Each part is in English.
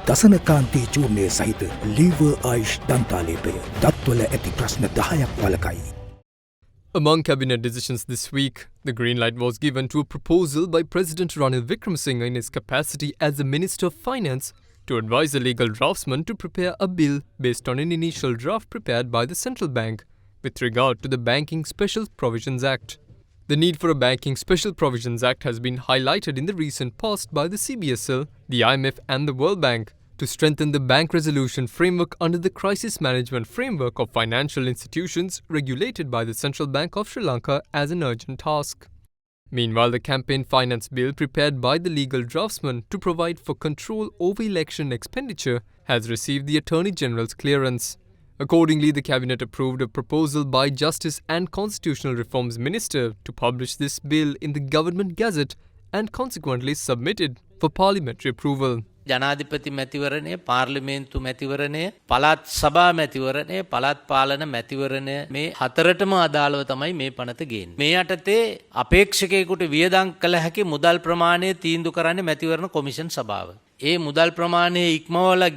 දසනකාන්තී චූර්ණය සහිත ලීවර් ආයිෂ් දන්තාලේපය දත්වල ඇති ප්‍රශ්න 10ක් වලකයි. Among cabinet decisions this week, the green light was given to a proposal by President Ranil Wickremesinghe in his capacity as the Minister of Finance to advise the legal draftsman to prepare a bill based on an initial draft prepared by the central bank with regard to the Banking Special Provisions Act. The need for a Banking Special Provisions Act has been highlighted in the recent past by the CBSL, the IMF and the World Bank to strengthen the bank resolution framework under the crisis management framework of financial institutions regulated by the Central Bank of Sri Lanka as an urgent task. Meanwhile, the campaign finance bill prepared by the legal draftsman to provide for control over election expenditure has received the Attorney General's clearance. Accordingly, the Cabinet approved a proposal by Justice and Constitutional Reforms Minister to publish this bill in the Government Gazette and consequently submitted for parliamentary approval. ජනාධිපති මැතිවරණය, පාර්ලිමේන්තු මැතිවරණය, පළාත් සභා මැතිවරණය, පළාත් පාලන මැතිවරණය මේ හතරටම අදාළව තමයි මේ පනත ගේන්නේ. මේ යටතේ අපේක්ෂකයෙකුට වියදම් කළ හැකි මුදල් ප්‍රමාණය තීන්දුව කරන්නේ මැතිවරණ කොමිෂන් සභාව. ඒ මුදල් ප්‍රමාණය ඉක්මවලා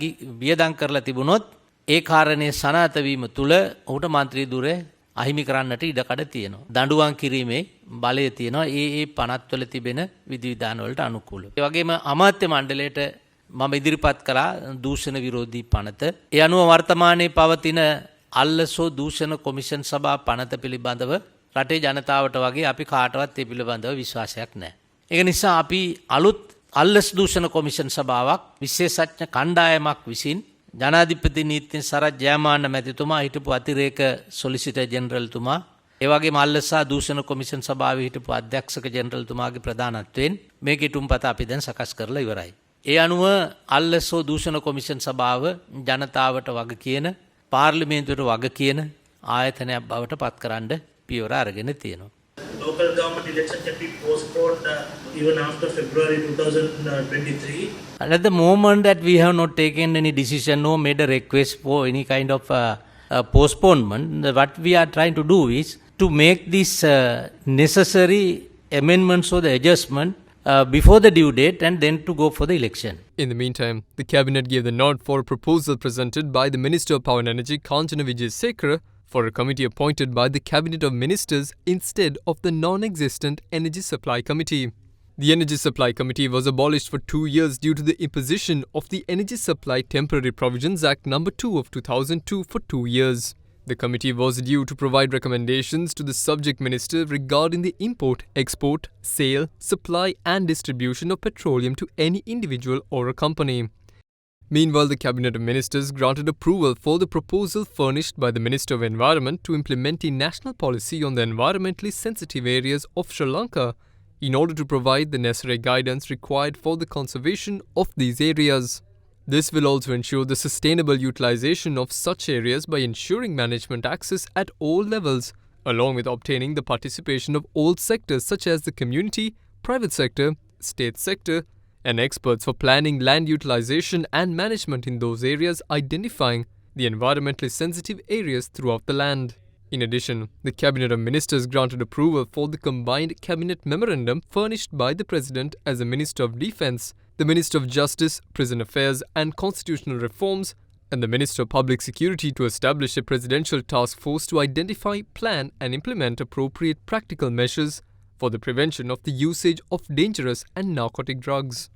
වියදම් කරලා තිබුණොත් ඒ කාරණේ සනාථ වීම තුල ඔහුට മന്ത്രി දුරේ අහිමි කරන්නට ඉඩකඩ තියෙනවා. දඬුවම් කිරීමේ බලය තියෙනවා. ඒ පනත්වල තිබෙන විධිවිධාන වලට අනුකූලව. ඒ වගේම අමාත්‍ය මණ්ඩලයට මම ඉදිරිපත් කළා දූෂණ විරෝධී පනත. ඒ අනුව වර්තමානයේ පවතින අල්ලසෝ දූෂණ කොමිෂන් සභා පනත පිළිබඳව රටේ ජනතාවට වගේ අපි කාටවත් ඒ පිළිබඳව විශ්වාසයක් නැහැ. ඒක නිසා අපි අලුත් අල්ලස් දූෂණ කොමිෂන් සභාවක් විශේෂඥ කණ්ඩායමක් විසින් ජනාධිපති නීතිඥ සරත් ජයමාන්න මැතිතුමා හිටපු අතිරේක සොලිසිටර් ජෙනරල්තුමා ඒ වගේම අල්ලසා දූෂණ කොමිෂන් සභාවේ හිටපු අධ්‍යක්ෂක ජෙනරල්තුමාගේ ප්‍රධානත්වයෙන් මේ කිටුම්පත අපි දැන් සකස් කරලා ඉවරයි. ඒ අනුව අල්ලසෝ දූෂණ කොමිෂන් සභාව ජනතාවට වග කියන පාර්ලිමේන්තුවට වග කියන ආයතනයක් බවට පත් කරන්න පියවර අරගෙන තියෙනවා. Local government election can be postponed even after February 2023. And at the moment that we have not taken any decision or made a request for any kind of postponement, what we are trying to do is to make this necessary amendments or the adjustment before the due date and then to go for the election. In the meantime, the Cabinet gave the nod for a proposal presented by the Minister of Power and Energy, Kanchana Vijayasekara, for a committee appointed by the Cabinet of Ministers instead of the non-existent Energy Supply Committee. The Energy Supply Committee was abolished for 2 years due to the imposition of the Energy Supply Temporary Provisions Act No. 2 of 2002 for 2 years. The committee was due to provide recommendations to the subject minister regarding the import, export, sale, supply and distribution of petroleum to any individual or a company. Meanwhile, the Cabinet of Ministers granted approval for the proposal furnished by the Minister of Environment to implement a national policy on the environmentally sensitive areas of Sri Lanka in order to provide the necessary guidance required for the conservation of these areas. This will also ensure the sustainable utilization of such areas by ensuring management access at all levels, along with obtaining the participation of all sectors such as the community, private sector, state sector, and experts for planning land utilization and management in those areas, identifying the environmentally sensitive areas throughout the land. In addition, the Cabinet of Ministers granted approval for the combined Cabinet Memorandum furnished by the President as the Minister of Defence, the Minister of Justice, Prison Affairs and Constitutional Reforms, and the Minister of Public Security to establish a presidential task force to identify, plan and implement appropriate practical measures for the prevention of the usage of dangerous and narcotic drugs.